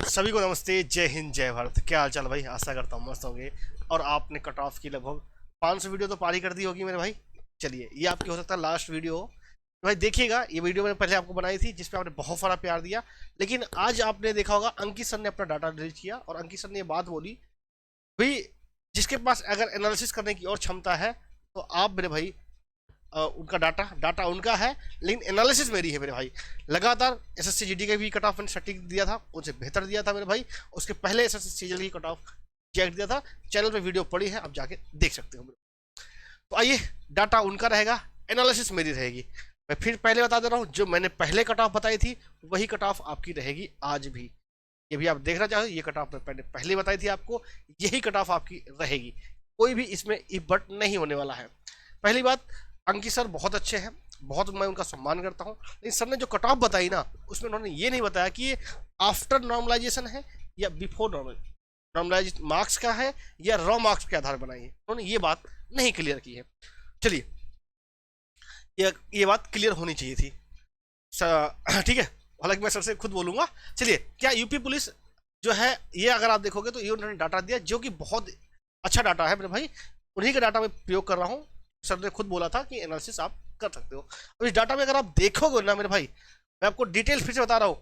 सभी को नमस्ते, जय हिंद, जय भारत। क्या हाल चाल भाई? आशा करता हूँ मस्त होंगे। और आपने कट ऑफ की लगभग 500 वीडियो तो पार ही कर दी होगी मेरे भाई। चलिए, ये आपकी हो सकता है लास्ट वीडियो हो। भाई देखिएगा, ये वीडियो मैंने पहले आपको बनाई थी जिसपे आपने बहुत सारा प्यार दिया। लेकिन आज आपने देखा होगा अंकित सर ने अपना डाटा डिलीट किया और अंकित सर ने ये बात बोली, भाई जिसके पास अगर एनालिसिस करने की और क्षमता है तो आप मेरे भाई, उनका डाटा डाटा उनका है, लेकिन एनालिसिस मेरी है मेरे भाई। लगातार एसएससी जीडी का भी कट ऑफ मैंने सटीक दिया था, उनसे बेहतर दिया था मेरे भाई। उसके पहले एसएससी सीजीएल की कट ऑफ चेक दिया था। चैनल पे वीडियो पड़ी है, आप जाके देख सकते हो। तो आइए, डाटा उनका रहेगा, एनालिसिस मेरी रहेगी। मैं फिर पहले बता दे रहा हूँ, जो मैंने पहले कट ऑफ बताई थी वही कट ऑफ आपकी रहेगी आज भी। ये भी आप देखना चाहो, ये कट ऑफ मैं पहले बताई थी आपको, यही कट ऑफ आपकी रहेगी। कोई भी इसमें इबट नहीं होने वाला है। पहली बात, अंकित सर बहुत अच्छे हैं, बहुत मैं उनका सम्मान करता हूँ। लेकिन सर ने जो कट ऑफ बताई ना, उसमें उन्होंने ये नहीं बताया कि ये आफ्टर नॉर्मलाइजेशन है या बिफोर नॉर्मलाइज मार्क्स का है या रॉ मार्क्स के आधार बनाई है। उन्होंने ये बात नहीं क्लियर की है। चलिए, ये बात क्लियर होनी चाहिए थी। ठीक है, हालांकि मैं सर से खुद बोलूंगा। चलिए, क्या यूपी पुलिस जो है, ये अगर आप देखोगे तो ये उन्होंने डाटा दिया जो कि बहुत अच्छा डाटा है मेरे भाई। उन्हीं का डाटा मैं प्रयोग कर रहा हूँ। सर ने खुद बोला था कि एनालिसिस आप कर सकते हो। अब इस डाटा में अगर आप देखोगे ना मेरे भाई, मैं आपको डिटेल फिर से बता रहा हूँ।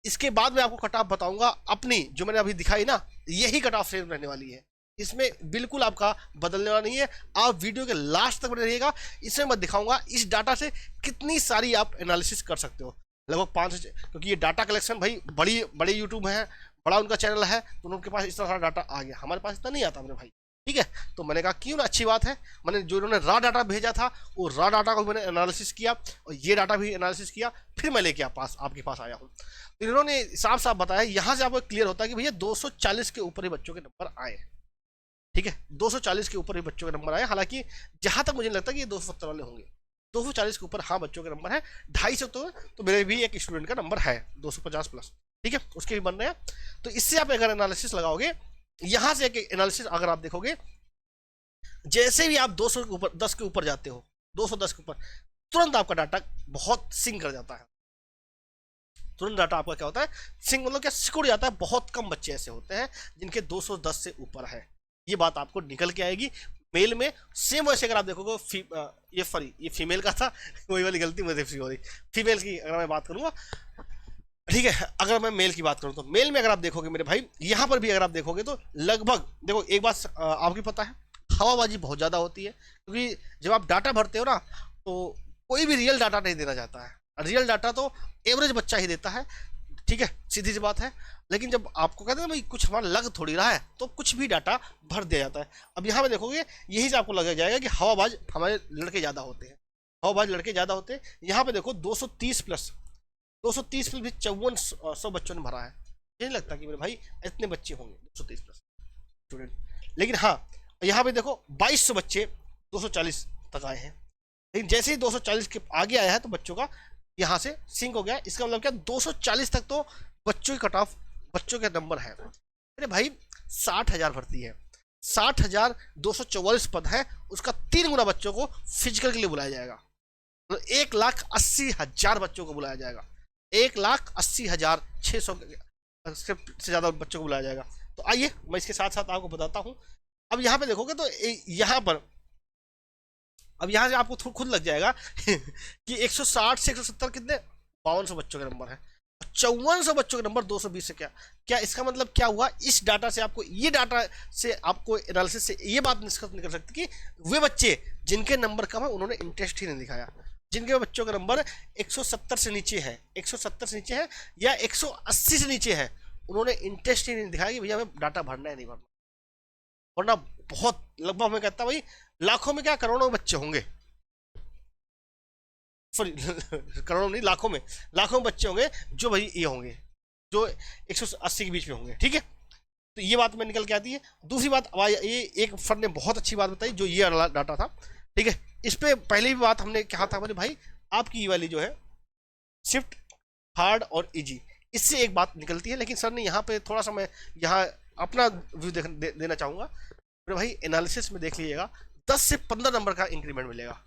इसके बाद मैं आपको कट ऑफ बताऊंगा अपनी, जो मैंने अभी दिखाई ना, यही कट ऑफ सेम रहने वाली है। इसमें बिल्कुल आपका बदलने वाला नहीं है। आप वीडियो के लास्ट तक बने रहिएगा। इसमें मैं दिखाऊंगा इस डाटा से कितनी सारी आप एनालिसिस कर सकते हो। लगभग 500, क्योंकि ये डाटा कलेक्शन भाई बड़ी बड़े यूट्यूब है, बड़ा उनका चैनल है, तो उनके पास इतना सारा डाटा आ गया। हमारे पास इतना नहीं आता मेरे भाई। ठीक है, तो मैंने कहा क्यों ना, अच्छी बात है। मैंने जो इन्होंने रा डाटा भेजा था, वो रा डाटा को मैंने एनालिसिस किया और ये डाटा भी एनालिसिस किया, फिर मैं लेके आपके पास आया हूँ। तो इन्होंने साफ साफ बताया, यहाँ से आपको क्लियर होता है कि भैया 240 के ऊपर ही बच्चों के नंबर आए। ठीक है, 240 के ऊपर ही बच्चों के नंबर आए। हालांकि जहां तक मुझे लगता है कि ये 270 वाले होंगे। 240 के ऊपर हाँ बच्चों के नंबर है। 250 तो मेरे भी एक स्टूडेंट का नंबर है 250 प्लस। ठीक है, उसके भी बन रहे हैं। तो इससे आप अगर एनालिसिस लगाओगे, यहां से एक एनालिसिस अगर आप देखोगे, जैसे भी आप 200 के ऊपर 10 के ऊपर जाते हो, 210 के ऊपर, तुरंत आपका डाटा बहुत सिंक कर जाता है। तुरंत डाटा आपका क्या होता है, सिंक मतलब क्या, सिकुड़ जाता है। बहुत कम बच्चे ऐसे होते हैं जिनके 210 से ऊपर है। ये बात आपको निकल के आएगी मेल में। सेम वैसे अगर आप देखोगे, ये फीमेल का था, वही वाली गलती मुझे हो रही। फीमेल की अगर मैं बात करूंगा, ठीक है, अगर मैं मेल की बात करूं तो मेल में अगर आप देखोगे मेरे भाई, यहां पर भी अगर आप देखोगे तो लगभग, देखो एक बात आपको पता है, हवाबाजी बहुत ज़्यादा होती है। क्योंकि जब आप डाटा भरते हो ना, तो कोई भी रियल डाटा नहीं देना चाहता है। रियल डाटा तो एवरेज बच्चा ही देता है। ठीक है, सीधी सी बात है। लेकिन जब आपको कहते हैं भाई कुछ हमारा लग थोड़ी रहा है, तो कुछ भी डाटा भर दिया जाता है। अब यहाँ पे देखोगे, यही से आपको लग जाएगा कि हवाबाज हमारे लड़के ज़्यादा होते हैं। हवाबाज लड़के ज़्यादा होते हैं। यहाँ पे देखो 230 प्लस, 230 प्लस भी 5400 बच्चों ने भरा है। मुझे नहीं लगता कि मेरे भाई इतने बच्चे होंगे 230 प्लस स्टूडेंट। लेकिन हाँ, यहाँ पे देखो 2200 बच्चे 240 तक आए हैं। लेकिन जैसे ही 240 के आगे आया है तो बच्चों का यहाँ से सिंक हो गया। इसका मतलब क्या, 240 तक तो बच्चों की कट ऑफ, बच्चों के नंबर है मेरे भाई। 60,000 भर्ती है, 60,244 पद है। उसका 3 गुना बच्चों को फिजिकल के लिए बुलाया जाएगा। तो 1,80,000 बच्चों को बुलाया जाएगा। 1,80,600 से ज़्यादा बच्चों को बुलाया जाएगा। तो आइए, मैं इसके साथ साथ आपको बताता हूँ। अब यहाँ पे देखोगे तो यहाँ पर, अब यहाँ से आपको खुद लग जाएगा कि 160 से 170 कितने, 5200 बच्चों के नंबर है। 5400 बच्चों के नंबर 220 से क्या क्या इसका मतलब क्या हुआ? इस डाटा से आपको, ये डाटा से आपको एनालिसिस से ये बात निष्कर्ष निकल सकती है कि वे बच्चे जिनके नंबर कम है उन्होंने इंटरेस्ट ही नहीं दिखाया। जिनके बच्चों का नंबर 170 से नीचे है, 170 से नीचे है या 180 से नीचे है, उन्होंने इंटरेस्ट ही नहीं दिखाया कि भैया हमें डाटा भरना है, नहीं भरना। वरना बहुत, लगभग मैं कहता भाई लाखों में क्या, करोड़ों बच्चे होंगे। सॉरी करोड़ों नहीं, लाखों में बच्चे होंगे जो भाई ये होंगे, जो 180 के बीच में होंगे। ठीक है, तो ये बात में निकल के आती है। दूसरी बात, ये एक फर्द ने बहुत अच्छी बात बताई, जो ये डाटा था। ठीक है, इस पे पहले भी बात हमने कहा था मेरे भाई, आपकी ये वाली जो है शिफ्ट, हार्ड और इजी, इससे एक बात निकलती है। लेकिन सर ने यहाँ पे थोड़ा सा, मैं यहाँ अपना व्यू देना चाहूँगा मेरे भाई। एनालिसिस में देख लीजिएगा, 10 से 15 नंबर का इंक्रीमेंट मिलेगा।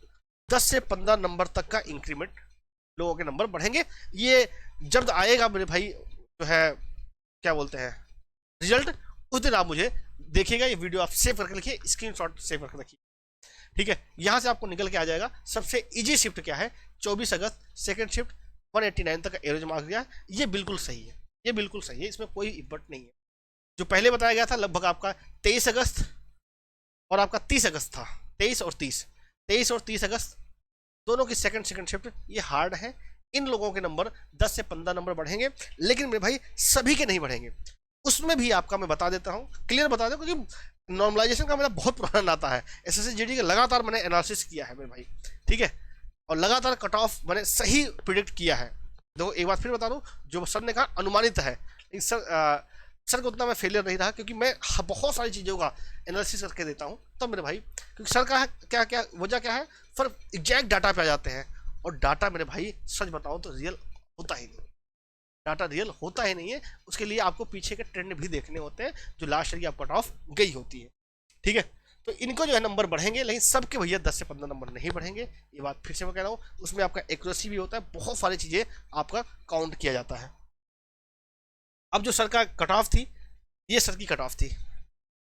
10 से 15 नंबर तक का इंक्रीमेंट, लोगों के नंबर बढ़ेंगे। ये जब आएगा मेरे भाई जो है क्या बोलते हैं रिजल्ट, उस दिन आप मुझे देखिएगा। ये वीडियो आप सेव करके लिखिए, स्क्रीनशॉट सेव करके रखिए, ठीक है। यहाँ से आपको निकल के आ जाएगा सबसे इजी शिफ्ट क्या है, 24 अगस्त सेकंड शिफ्ट 189 तक का एवरेज मार्क दिया। ये बिल्कुल सही है, ये बिल्कुल सही है, इसमें कोई इब्बट नहीं है। जो पहले बताया गया था लगभग आपका 23 अगस्त और आपका 30 अगस्त था, 23 और 30 अगस्त दोनों की सेकंड शिफ्ट, ये हार्ड है। इन लोगों के नंबर 10 से 15 नंबर बढ़ेंगे, लेकिन मेरे भाई सभी के नहीं बढ़ेंगे। उसमें भी आपका मैं बता देता हूँ, क्लियर बता दूँ, क्योंकि नॉर्मलाइजेशन का मेरा बहुत पुराना नाता है। SSC-GD का लगातार मैंने एनालिसिस किया है मेरे भाई, ठीक है, और लगातार कट ऑफ मैंने सही प्रिडिक्ट किया है। देखो एक बात फिर बता दूँ, जो सर ने कहा अनुमानित है, लेकिन सर को उतना मैं फेलियर नहीं रहा, क्योंकि मैं बहुत सारी चीज़ों का एनालिसिस करके देता हूँ तब मेरे भाई, क्योंकि सर का क्या क्या वजह क्या है, फिर एग्जैक्ट डाटा पे आ जाते हैं, और डाटा मेरे भाई सच बताऊँ तो रियल होता ही नहीं, डाटा रियल होता ही नहीं है। उसके लिए आपको पीछे के ट्रेंड भी देखने होते हैं, जो लास्ट ईयर की आप कट ऑफ गई होती है, ठीक है। तो इनको जो है नंबर बढ़ेंगे, लेकिन सबके भैया 10 से 15 नंबर नहीं बढ़ेंगे। ये बात फिर से मैं कह रहा हूँ, उसमें आपका एक्यूरेसी भी होता है, बहुत सारी चीज़ें आपका काउंट किया जाता है। अब जो सर का कट ऑफ थी, ये सर की कट ऑफ थी,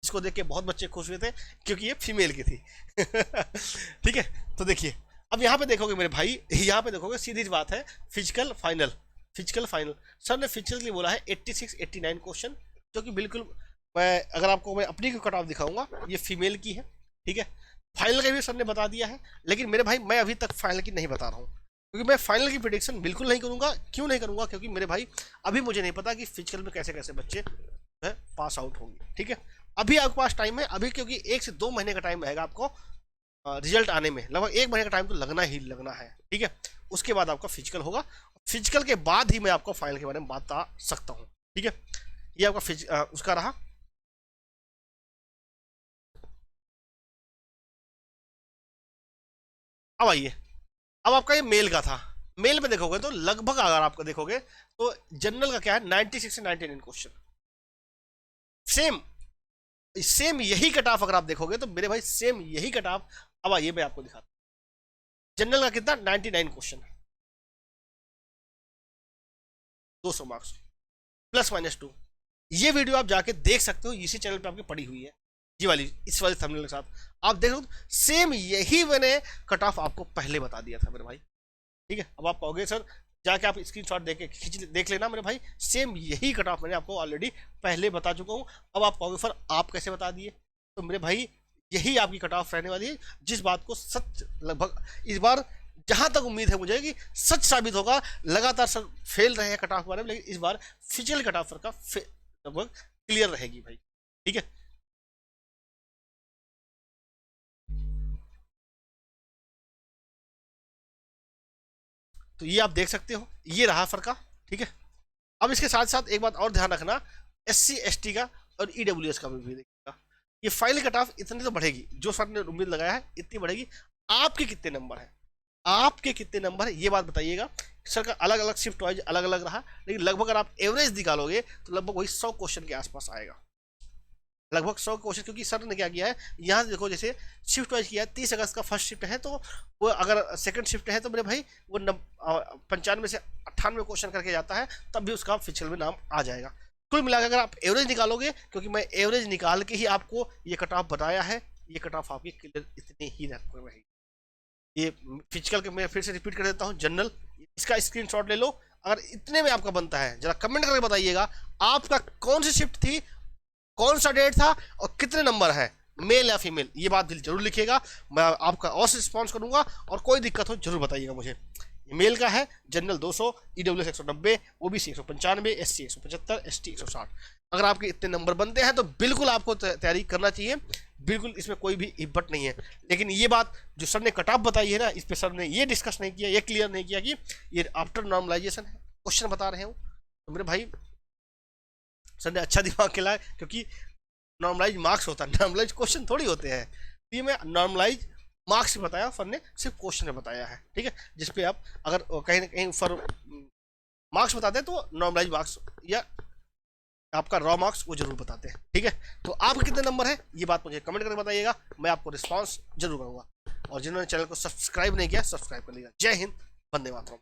इसको देख के बहुत बच्चे खुश हुए थे, क्योंकि ये फीमेल की थी ठीक है। तो देखिए अब यहाँ पे देखोगे मेरे भाई, यहाँ पे देखोगे सीधी बात है, फिजिकल फाइनल सर ने फिजिकल के लिए बोला है 86-89 क्वेश्चन, जो कि बिल्कुल मैं अगर आपको मैं अपनी कट ऑफ दिखाऊंगा, ये फीमेल की है, ठीक है। फाइनल का भी सर ने बता दिया है, लेकिन मेरे भाई मैं अभी तक फाइनल की नहीं बता रहा हूँ, क्योंकि मैं फाइनल की प्रेडिक्शन बिल्कुल नहीं करूंगा। क्यों नहीं करूंगा, क्योंकि मेरे भाई अभी मुझे नहीं पता कि फिजिकल में कैसे कैसे बच्चे पास आउट होंगे, ठीक है। अभी आपके पास टाइम है, अभी क्योंकि 1 से 2 महीने का टाइम रहेगा आपको रिजल्ट आने में, लगभग 1 महीने का टाइम तो लगना ही लगना है, ठीक है। उसके बाद आपका फिजिकल होगा, फिजिकल के बाद ही मैं आपको फाइनल के बारे में बता सकता हूँ, ठीक है। ये आपका उसका रहा। अब आइए, अब आपका ये मेल का था। मेल में देखोगे तो लगभग अगर आपको देखोगे तो जनरल का क्या है 96 से 99 क्वेश्चन, सेम सेम यही कट ऑफ अगर आप देखोगे तो मेरे भाई सेम यही कट ऑफ। अब आइए मैं आपको दिखाता हूं, जनरल का कितना 99 क्वेश्चन, 200 मार्क्स ±2। ये वीडियो आप जाके देख सकते हो, इसी चैनल पे आपकी पड़ी हुई है, ये वाली इस वाले थंबनेल के साथ आप देख लो, सेम यही मैंने कट ऑफ आपको पहले बता दिया था मेरे भाई, ठीक है। अब आप कहोगे सर जाके आप स्क्रीनशॉट देख लेना मेरे भाई, सेम यही कट ऑफ मैंने आपको ऑलरेडी पहले बता चुका हूँ। अब आप कहोगे सर आप कैसे बता दिए, तो मेरे भाई यही आपकी कट ऑफ रहने वाली है, जिस बात को सच लगभग इस बार जहां तक उम्मीद है मुझे कि सच साबित होगा। लगातार सर फेल रहे हैं कट ऑफ के बारे में, लेकिन इस बार फिजिकल कट ऑफ का लगभग क्लियर रहेगी भाई, ठीक है। तो ये आप देख सकते हो, ये रहा सर का, ठीक है। अब इसके साथ साथ एक बात और ध्यान रखना, SC ST का और EWS का भी देखिएगा। ये फाइनल कट ऑफ इतनी तो बढ़ेगी, जो सर ने उम्मीद लगाया है इतनी बढ़ेगी। आपके कितने नंबर है, आपके कितने नंबर है ये बात बताइएगा। सर का अलग अलग शिफ्ट वाइज अलग अलग रहा, लेकिन लगभग अगर आप एवरेज निकालोगे तो लगभग वही 100 क्वेश्चन के आसपास आएगा, लगभग 100 क्वेश्चन। क्योंकि सर ने क्या किया है, यहाँ से देखो जैसे शिफ्ट वाइज किया है, 30 अगस्त का फर्स्ट शिफ्ट है, तो वो अगर सेकंड शिफ्ट है तो मेरे भाई वो 95 से 98 क्वेश्चन करके जाता है, तब भी उसका फिजिकल में नाम आ जाएगा। कुल मिलाकर अगर आप एवरेज निकालोगे, क्योंकि मैं एवरेज निकाल के ही आपको ये कट ऑफ बताया है, ये कट ऑफ आपकी क्लियर इतनी ही रहेगी। ये फिजिकल के मैं फिर से रिपीट कर देता हूँ, जनरल इसका स्क्रीनशॉट ले लो, अगर इतने में आपका बनता है जरा कमेंट करके बताइएगा आपका कौन सी शिफ्ट थी, कौन सा डेट था और कितने नंबर है, मेल या फीमेल, ये बात जरूर लिखिएगा। मैं आपका और रिस्पॉन्स करूंगा, और कोई दिक्कत हो जरूर बताइएगा मुझे। ये मेल का है, general 200, EWS 190, OBC 195, SC 175, ST 160। अगर आपके इतने नंबर बनते हैं तो बिल्कुल आपको तैयारी करना चाहिए, बिल्कुल इसमें कोई भी हिब्बत नहीं है। लेकिन ये बात जो सर ने कट ऑफ बताई है ना, इस पर सर ने ये डिस्कस नहीं किया, ये क्लियर नहीं किया कि ये आफ्टर नॉर्मलाइजेशन है, क्वेश्चन बता रहे हो। तो मेरे भाई सर ने अच्छा दिमाग खिलाया, क्योंकि नॉर्मलाइज मार्क्स होता है, नॉर्मलाइज क्वेश्चन थोड़ी होते हैं। ये मैं नॉर्मलाइज मार्क्स बताया, सर ने सिर्फ क्वेश्चन में बताया है, ठीक है। जिसपे आप अगर कहीं ना कहीं फर मार्क्स बताते हैं तो नॉर्मलाइज मार्क्स या आपका रॉ मार्क्स वो जरूर बताते हैं, ठीक है। तो आपके कितने नंबर है ये बात मुझे कमेंट करके बताइएगा, मैं आपको रिस्पॉन्स जरूर करूँगा। और जिन्होंने चैनल को सब्सक्राइब नहीं किया, सब्सक्राइब कर लीजिएगा। जय हिंद, वंदे मातरम।